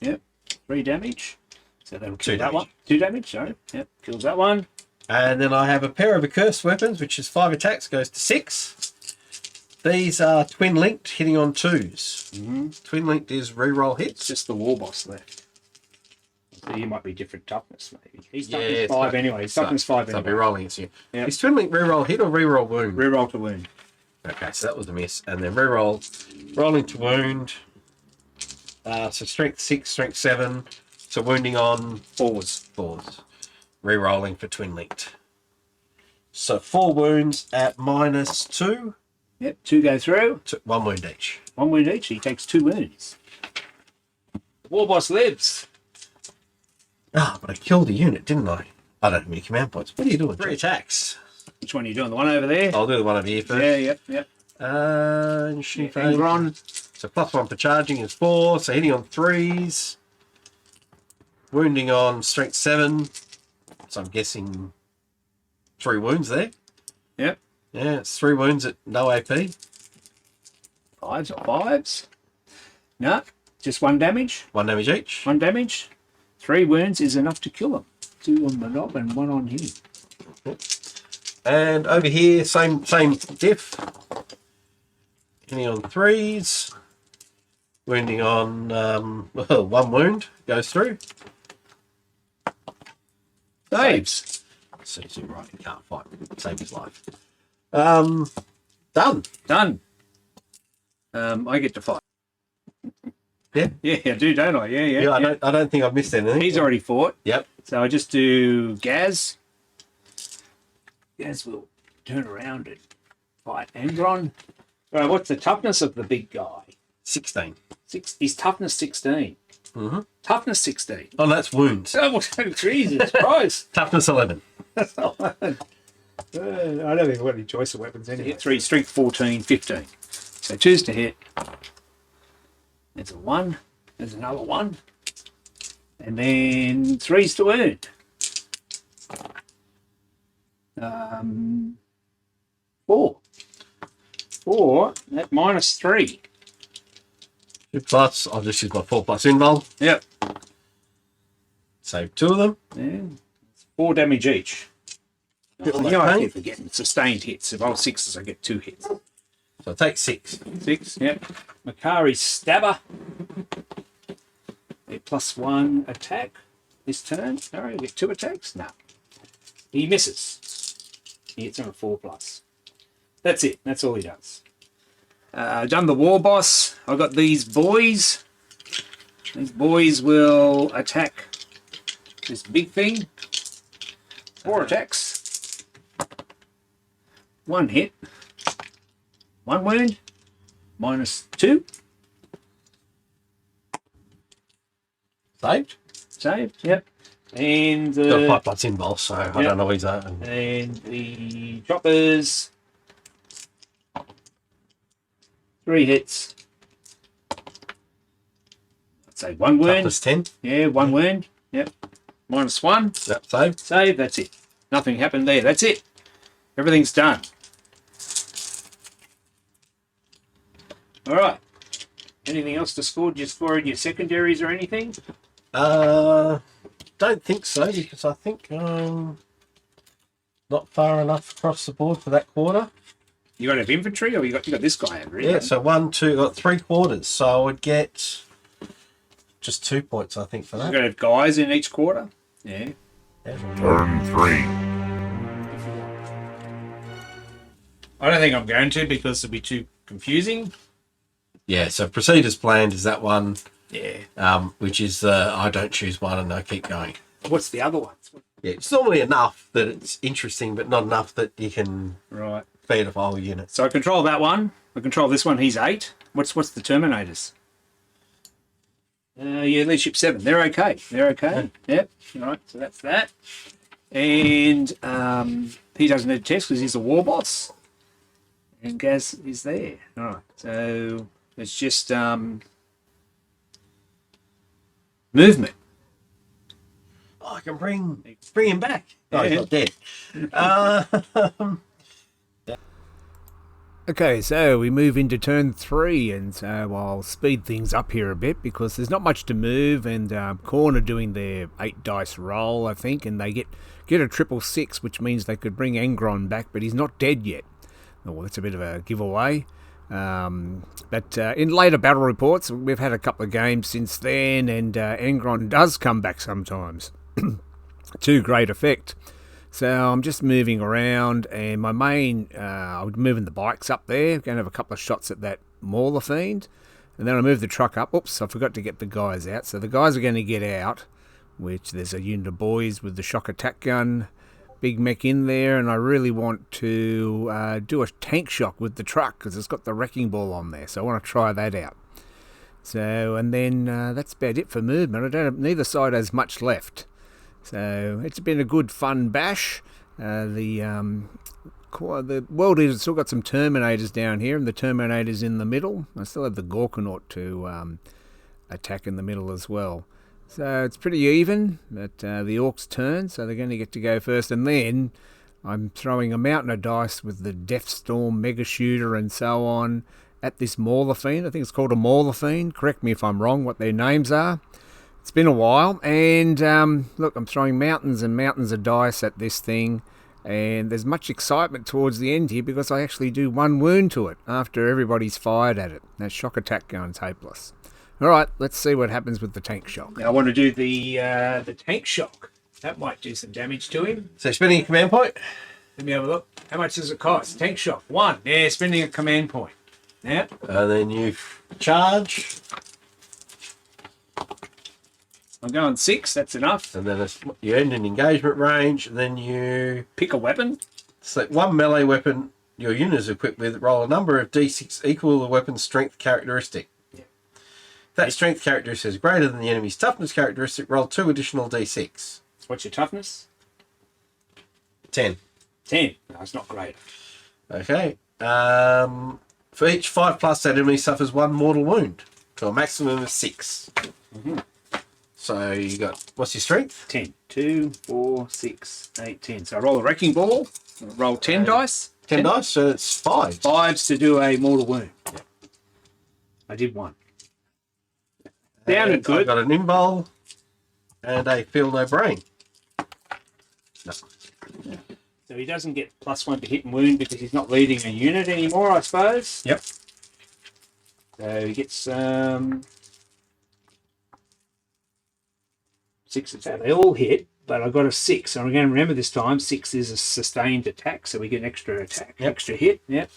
Speaker 2: Yep. 3 damage. So that'll kill
Speaker 3: 2
Speaker 2: that
Speaker 3: damage.
Speaker 2: one. 2 damage, sorry. Yep. Kills that one.
Speaker 3: And then I have a pair of accursed weapons, which is 5 attacks, goes to 6. These are twin linked, hitting on 2s. Twin linked is reroll
Speaker 2: It's
Speaker 3: hits.
Speaker 2: just the war boss left. So you might be different toughness, maybe. He's
Speaker 3: Yeah,
Speaker 2: toughness
Speaker 3: it's
Speaker 2: 5
Speaker 3: fine.
Speaker 2: anyway. He's toughness 5
Speaker 3: So I'll be
Speaker 2: anyway.
Speaker 3: rolling it to you.
Speaker 2: Yep.
Speaker 3: Is twin link reroll hit or reroll wound?
Speaker 2: Reroll to wound.
Speaker 3: Okay, so that was a miss. And then reroll, rolling to wound. So strength 6, strength 7. So wounding on
Speaker 2: Forwards.
Speaker 3: 4s. Rerolling for twin linked. So 4 wounds at -2.
Speaker 2: Yep. 2 go through.
Speaker 3: 1 wound each.
Speaker 2: 1 wound each. He takes 2 wounds. The war boss lives.
Speaker 3: Ah, but I killed a unit, didn't I? I don't have any command points. What are you doing? 3 attacks.
Speaker 2: Which one are you doing? The one over there?
Speaker 3: I'll do the one over here first.
Speaker 2: Yeah, yep.
Speaker 3: Angron. So +1 for charging is 4. So hitting on 3s. Wounding on strength 7. So I'm guessing 3 wounds there.
Speaker 2: Yep.
Speaker 3: Yeah, it's 3 wounds at no AP.
Speaker 2: 5s or 5s? No. Just 1 damage.
Speaker 3: 1 damage each.
Speaker 2: 1 damage. 3 wounds is enough to kill him. 2 on the knob and 1 on him.
Speaker 3: And over here, same diff. Hitting on 3s. Wounding on 1 wound goes through.
Speaker 2: Saves.
Speaker 3: So right, he can't fight. Save his life. Done.
Speaker 2: Done. I get to fight.
Speaker 3: Yeah.
Speaker 2: Yeah, I do, don't I? Yeah.
Speaker 3: Yeah, I don't think I've missed anything.
Speaker 2: He's already fought.
Speaker 3: Yep.
Speaker 2: So I just do Gaz. Gaz will turn around and fight Angron. All right, what's the toughness of the big guy?
Speaker 3: 16.
Speaker 2: He's toughness 16.
Speaker 3: Mm-hmm.
Speaker 2: Toughness 16.
Speaker 3: Oh, that's wounds.
Speaker 2: Oh, Jesus Christ.
Speaker 3: Toughness 11.
Speaker 2: I don't think I've got any choice of weapons anyway. Hit 3, strength 14, 15. So 2's to hit. There's a 1. There's another 1. And then 3's to wound. 4. 4 at -3.
Speaker 3: 2 plus. I'll just use my 4 plus invul.
Speaker 2: Yep.
Speaker 3: Save 2 of them.
Speaker 2: Yeah. 4 damage each.
Speaker 3: Bit
Speaker 2: You
Speaker 3: like
Speaker 2: know, I
Speaker 3: pain.
Speaker 2: keep forgetting sustained hits. If I roll 6s, I get 2 hits.
Speaker 3: So take 6.
Speaker 2: 6, yep. Makari's Stabber. A +1 attack this turn. Sorry, we get 2 attacks? No. He misses. He hits on a 4 plus. That's it. That's all he does. Done the war boss. I've got these boys. These boys will attack this big thing. 4 attacks. 1 hit. 1 wound. -2.
Speaker 3: Saved.
Speaker 2: Saved. Yep. And
Speaker 3: Got 5 plus invul, so I don't know what he's at.
Speaker 2: and the choppers. 3 hits. I'd say 1 wound.
Speaker 3: Toughness 10.
Speaker 2: Yeah, 1 wound. Yep. -1.
Speaker 3: Yep, saved.
Speaker 2: Save. That's it. Nothing happened there. That's it. Everything's done. All right. Anything else to score? Did you score in your secondaries or anything?
Speaker 3: Don't think so, because I think I'm not far enough across the board for that quarter.
Speaker 2: You got to have infantry, or you got this guy over here?
Speaker 3: Yeah, so 1, 2, got 3 quarters. So I would get just 2 points, I think, for
Speaker 2: You
Speaker 3: that.
Speaker 2: got to have guys in each quarter. Yeah.
Speaker 1: Turn 3.
Speaker 2: I don't think I'm going to because it'll be too confusing.
Speaker 3: Yeah, so proceed as planned is that one,
Speaker 2: Yeah.
Speaker 3: which is I don't choose one and I keep going.
Speaker 2: What's the other ones?
Speaker 3: Yeah, it's normally enough that it's interesting, but not enough that you can
Speaker 2: Right.
Speaker 3: feed a whole unit.
Speaker 2: So I control that one. I control this one. He's 8. What's the Terminators? Yeah, leadership 7. They're okay. They're okay. Yep. All right. So that's that. And he doesn't need text because he's a war boss. And Gaz is there. All right. So it's just movement.
Speaker 3: Oh, I can bring him back. Oh,
Speaker 2: Yeah.
Speaker 3: he's not dead.
Speaker 4: Okay, so we move into turn 3, and so I'll speed things up here a bit because there's not much to move, and Khorne are doing their 8 dice roll, I think, and they get a 666, which means they could bring Angron back, but he's not dead yet. Oh, that's a bit of a giveaway. But in later battle reports, we've had a couple of games since then, and Angron does come back sometimes to great effect. So I'm just moving around, and my main, I'm moving the bikes up there, going to have a couple of shots at that Mauler Fiend, and then I move the truck up. Oops, I forgot to get the guys out. So the guys are going to get out, which there's a unit of boys with the shock attack gun, big mech in there, and I really want to do a tank shock with the truck because it's got the wrecking ball on there, so I want to try that out. So, and then that's about it for movement. I don't have, neither side has much left. So it's been a good fun bash. The World Eater's still got some Terminators down here, and the Terminator's in the middle. I still have the Gorkanaut to attack in the middle as well. So it's pretty even, but the Orcs turn, so they're going to get to go first. And then I'm throwing a mountain of dice with the Deathstorm, Mega Shooter, and so on at this Mauler Fiend. I think it's called a Mauler Fiend. Correct me if I'm wrong what their names are. It's been a while, and look, I'm throwing mountains and mountains of dice at this thing, and there's much excitement towards the end here because I actually do 1 wound to it after everybody's fired at it. That shock attack gun's hopeless. All right, let's see what happens with the tank shock.
Speaker 2: Now I want to do the tank shock. That might do some damage to him.
Speaker 3: So spending a command point.
Speaker 2: Let me have a look. How much does it cost? Tank shock 1. Yeah, spending a command point. Yeah.
Speaker 3: And then you charge.
Speaker 2: I'm going 6. That's enough.
Speaker 3: And then you end an engagement range. And then you
Speaker 2: Pick a weapon.
Speaker 3: select 1 melee weapon your unit is equipped with. Roll a number of d6 equal to the weapon's strength characteristic.
Speaker 2: Yeah.
Speaker 3: If that strength characteristic is greater than the enemy's toughness characteristic, roll 2 additional d6.
Speaker 2: What's your toughness?
Speaker 3: 10.
Speaker 2: 10. No, it's not great.
Speaker 3: Okay. For each 5+, that enemy suffers 1 mortal wound to a maximum of 6.
Speaker 2: Mm-hmm.
Speaker 3: So you got, what's your strength?
Speaker 2: 10. 2, 4, 6, 8, 10. So I roll a wrecking ball. Roll 10 dice.
Speaker 3: 10 dice, so it's 5.
Speaker 2: 5s to do a mortal wound. Yeah. I did 1. Sounded
Speaker 3: I've
Speaker 2: good.
Speaker 3: got an imbol and a feel no brain. No.
Speaker 2: So he doesn't get +1 to hit and wound because he's not leading a unit anymore, I suppose.
Speaker 3: Yep.
Speaker 2: So he gets 6 attack. They all hit, but I got a 6. So I'm going to remember this time 6 is a sustained attack, so we get an extra attack, extra hit. Yep.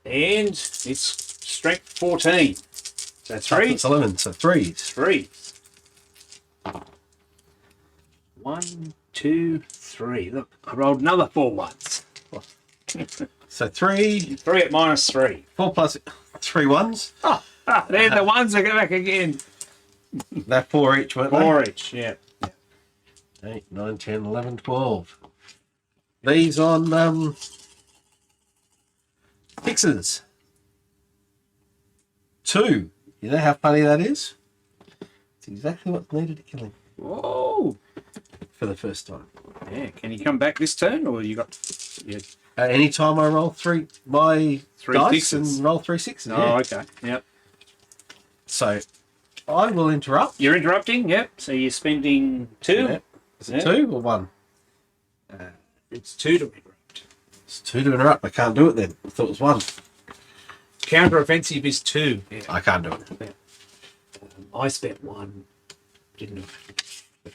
Speaker 2: And it's strength 14. So 3.
Speaker 3: It's 11, so 3s.
Speaker 2: 3. 1, 2, 3. Look, I rolled another 4 ones.
Speaker 3: So 3,
Speaker 2: 3 at -3.
Speaker 3: 4 plus 3 1s.
Speaker 2: They're the ones that go back again.
Speaker 3: They're 4 each, weren't
Speaker 2: 4 each, yeah.
Speaker 3: they? 8, 9, 10, 11, 12. These on fixes. 2. You know how funny that is? It's exactly what's needed to kill him
Speaker 2: Whoa.
Speaker 3: for the first time.
Speaker 2: Yeah, can he come back this turn, or you got? Yeah.
Speaker 3: Anytime I roll 3 my
Speaker 2: 3
Speaker 3: dice
Speaker 2: sixes.
Speaker 3: and roll 3 6s.
Speaker 2: Oh, okay. Yep.
Speaker 3: So I will interrupt.
Speaker 2: You're interrupting, yep. So you're spending 2.
Speaker 3: Yeah. Is it 2 or 1?
Speaker 2: It's 2 to interrupt.
Speaker 3: It's 2 to interrupt. I can't do it then. I thought it was 1.
Speaker 2: Counter offensive is 2. Yeah.
Speaker 3: I can't do it.
Speaker 2: I spent 1. Didn't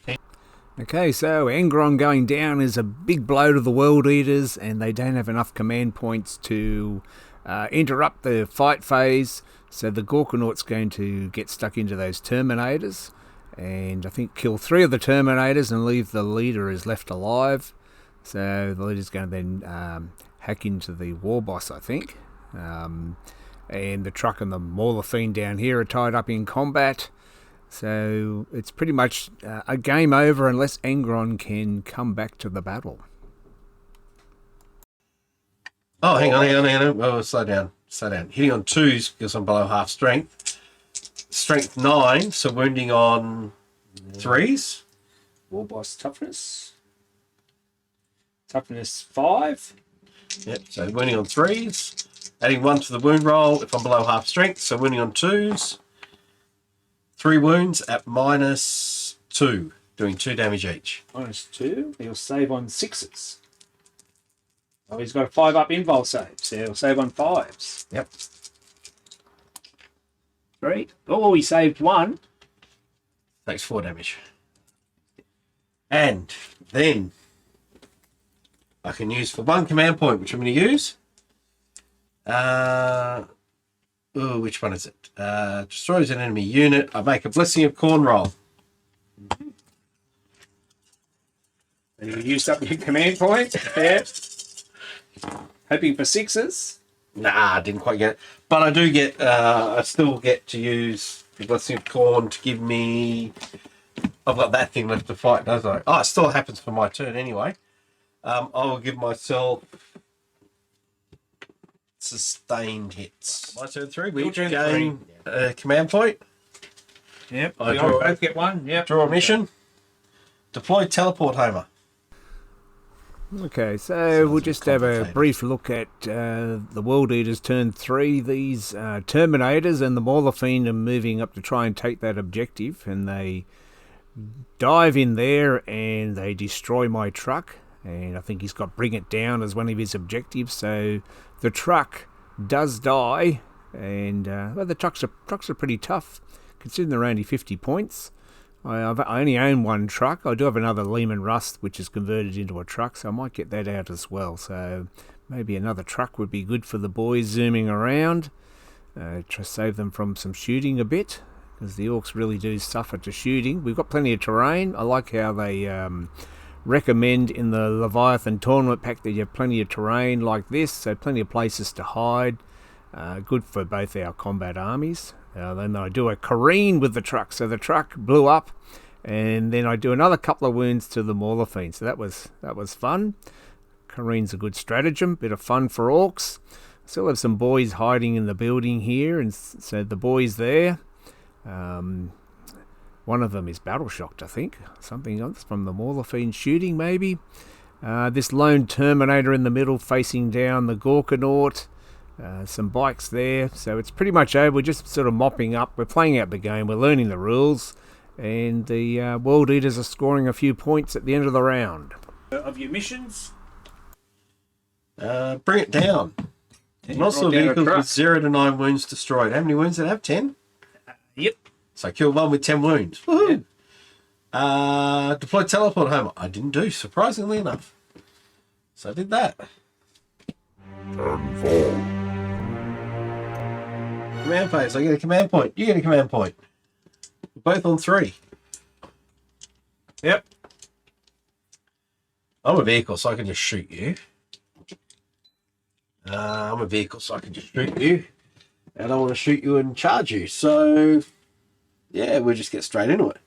Speaker 2: I?
Speaker 4: Okay, so Engron going down is a big blow to the World Eaters, and they don't have enough command points to interrupt the fight phase. So the Gorkanaut's going to get stuck into those Terminators, and I think kill 3 of the Terminators and leave the leader as left alive. So the leader's going to then hack into the War Boss, I think. And the truck and the Mauler Fiend down here are tied up in combat. So it's pretty much a game over unless Engron can come back to the battle.
Speaker 3: Oh, hang on. Oh, slow down. Hitting on 2s because I'm below half strength. Strength 9, so wounding on 3s.
Speaker 2: War Boss toughness. Toughness 5.
Speaker 3: Yep, so wounding on 3s. Adding 1 to the wound roll if I'm below half strength, so wounding on 2s. 3 wounds at -2, doing 2 damage each.
Speaker 2: -2. He'll save on 6s. Oh, he's got a 5 up invul save, so he'll save on 5s.
Speaker 3: Yep.
Speaker 2: Great. Oh, he saved 1.
Speaker 3: Takes 4 damage. And then I can use for 1 command point, which I'm going to use. Which one is it? Destroys an enemy unit. I make a Blessing of Corn roll.
Speaker 2: And you used up your command point. Yeah. Hoping for 6s.
Speaker 3: Nah, I didn't quite get it. But I do get, I still get to use the Blessing of Corn to give me... I've got that thing left to fight, don't I? Oh, it still happens for my turn anyway. I will give myself sustained hits. My turn 3. We each gain a command point.
Speaker 2: Yep.
Speaker 3: I
Speaker 2: We
Speaker 3: draw-
Speaker 2: both get 1. Yep.
Speaker 3: Draw a mission. Deploy Teleport Homer.
Speaker 4: Okay, so we'll
Speaker 3: like
Speaker 4: just have a
Speaker 3: complicated.
Speaker 4: brief look at the World Eaters turn 3. These Terminators and the Mauler Fiend are moving up to try and take that objective, and they dive in there and they destroy my truck. And I think he's got Bring It Down as one of his objectives, so the truck does die. And well, the trucks are pretty tough, considering they're only 50 points. I only own 1 truck. I do have another Lehman Rust, which is converted into a truck, so I might get that out as well. So maybe another truck would be good for the boys zooming around. Try to save them from some shooting a bit, because the Orcs really do suffer to shooting. We've got plenty of terrain. I like how they recommend in the Leviathan Tournament Pack that you have plenty of terrain like this, so plenty of places to hide. Good for both our combat armies. Then I do a careen with the truck, so the truck blew up, and then I do another couple of wounds to the Mauler Fiend. So that was fun. Careen's a good stratagem, bit of fun for Orcs. Still have some boys hiding in the building here, and so the boys there. One of them is battle shocked, I think. Something else from the Mauler Fiend shooting, maybe. This lone Terminator in the middle facing down the Gorkanaut. Some bikes there, so it's pretty much over. We're just sort of mopping up. We're playing out the game. We're learning the rules, and the World Eaters are scoring a few points at the end of the round.
Speaker 2: Of your missions.
Speaker 3: Bring It Down. Monster
Speaker 2: brought down a
Speaker 3: vehicles
Speaker 2: truck.
Speaker 3: with 0 to 9 wounds destroyed. How many wounds did it have? 10?
Speaker 2: Yep.
Speaker 3: So I killed 1 with 10 wounds. Woohoo! Deploy Teleport Homer. I didn't do, surprisingly enough. So I did that. Command phase. I get a command point. You get a command point. We're both on 3.
Speaker 2: Yep.
Speaker 3: I'm a vehicle, so I can just shoot you. I'm a vehicle, so I can just shoot you. And I want to shoot you and charge you. So, yeah, we'll just get straight into it.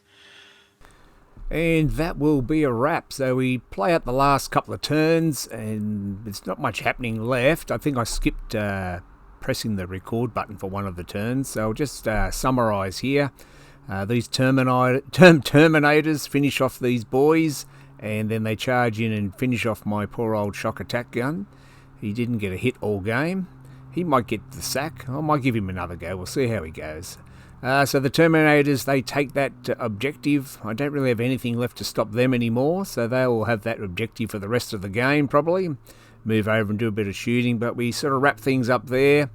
Speaker 4: And that will be a wrap. So we play out the last couple of turns, and there's not much happening left. I think I skipped pressing the record button for one of the turns. So I'll just summarise here. These Terminators finish off these boys, and then they charge in and finish off my poor old shock attack gun. He didn't get a hit all game. He might get the sack. I might give him another go. We'll see how he goes. So the Terminators, they take that objective. I don't really have anything left to stop them anymore, so they will have that objective for the rest of the game probably. Move over and do a bit of shooting, but we sort of wrap things up there.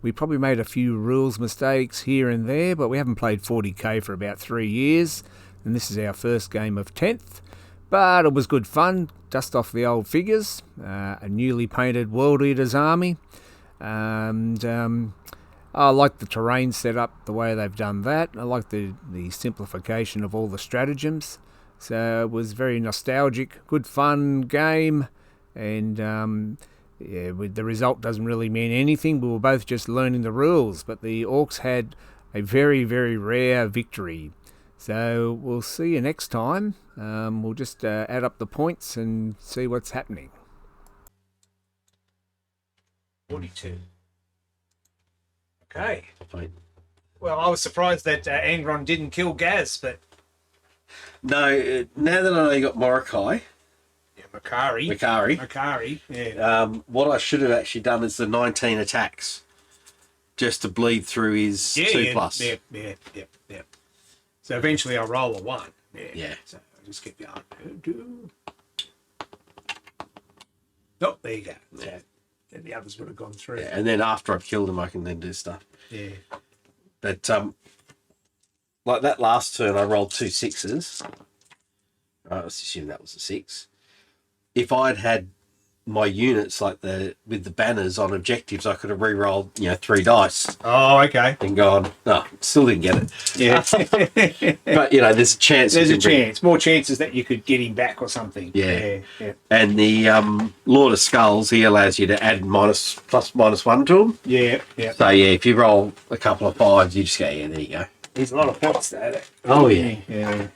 Speaker 4: We probably made a few rules mistakes here and there, but we haven't played 40k for about 3 years, and this is our first game of 10th. But it was good fun. Dust off the old figures, a newly painted World Eaters army, and I like the terrain setup, the way they've done that. I like the simplification of all the stratagems. So it was very nostalgic, good fun game, and the result doesn't really mean anything. We were both just learning the rules, but the Orcs had a very, very rare victory. So we'll see you next time. We'll just add up the points and see what's happening.
Speaker 2: 42. Okay.
Speaker 3: Fine.
Speaker 2: Well, I was surprised that Angron didn't kill Gaz, but
Speaker 3: No, now that I know you got Morokai,
Speaker 2: yeah, Makari, yeah.
Speaker 3: what I should have actually done is the 19 attacks, just to bleed through his 2+.
Speaker 2: Yeah. So eventually I'll roll a 1.
Speaker 3: Yeah.
Speaker 2: So I'll just keep going. Oh, there you go.
Speaker 3: Yeah.
Speaker 2: Then the others would have gone through.
Speaker 3: Yeah, and then after I've killed him, I can then do stuff.
Speaker 2: Yeah.
Speaker 3: But like that last turn, I rolled 2 6s. Let's assume that was a 6. If I'd had my units like with the banners on objectives, I could have re-rolled 3 dice
Speaker 2: Oh, okay.
Speaker 3: and gone. No, still didn't get it.
Speaker 2: Yeah.
Speaker 3: But there's a chance.
Speaker 2: There's
Speaker 3: you
Speaker 2: a
Speaker 3: can
Speaker 2: chance. More chances that you could get him back or something.
Speaker 3: Yeah.
Speaker 2: Yeah.
Speaker 3: And the Lord of Skulls, he allows you to add +/-1 to them.
Speaker 2: Yeah.
Speaker 3: So yeah, if you roll a couple of 5s, you just go, yeah, there you go.
Speaker 2: There's a lot of points there.
Speaker 3: Oh yeah.
Speaker 2: Yeah.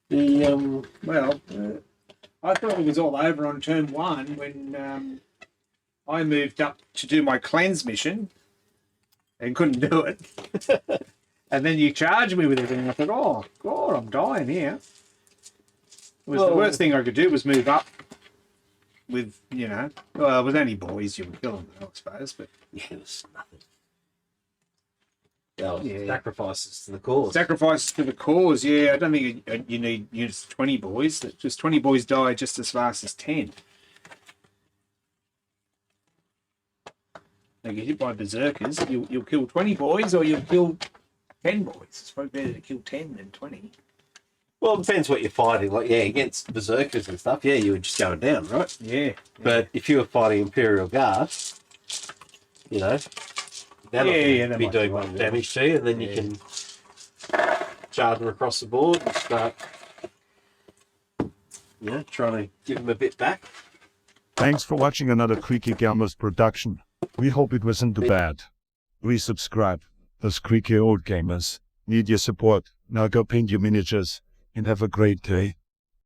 Speaker 3: The
Speaker 2: I thought it was all over on turn 1 when I moved up to do my cleanse mission and couldn't do it. And then you charged me with it, and I thought, oh, God, I'm dying here. The worst thing I could do was move up with, well, it was only boys, you would kill them, I suppose, but...
Speaker 3: yeah, it was nothing. Sacrifices to the cause.
Speaker 2: Sacrifices to the cause, yeah. I don't think you need units of 20 boys. Just 20 boys die just as fast as 10. They get hit by berserkers, you'll kill 20 boys or you'll kill 10 boys. It's probably better to kill 10 than 20.
Speaker 3: Well, it depends what you're fighting. Like, against berserkers and stuff, you were just going down, right?
Speaker 2: Yeah.
Speaker 3: But if you were fighting Imperial Guard, that'll be doing more damage to you, and then you can charge them across the board and start, trying to give them a bit back.
Speaker 1: Thanks for watching another Creaky Gamers production. We hope it wasn't too bad. Please subscribe. Those Creaky Old Gamers need your support. Now go paint your miniatures and have a great day.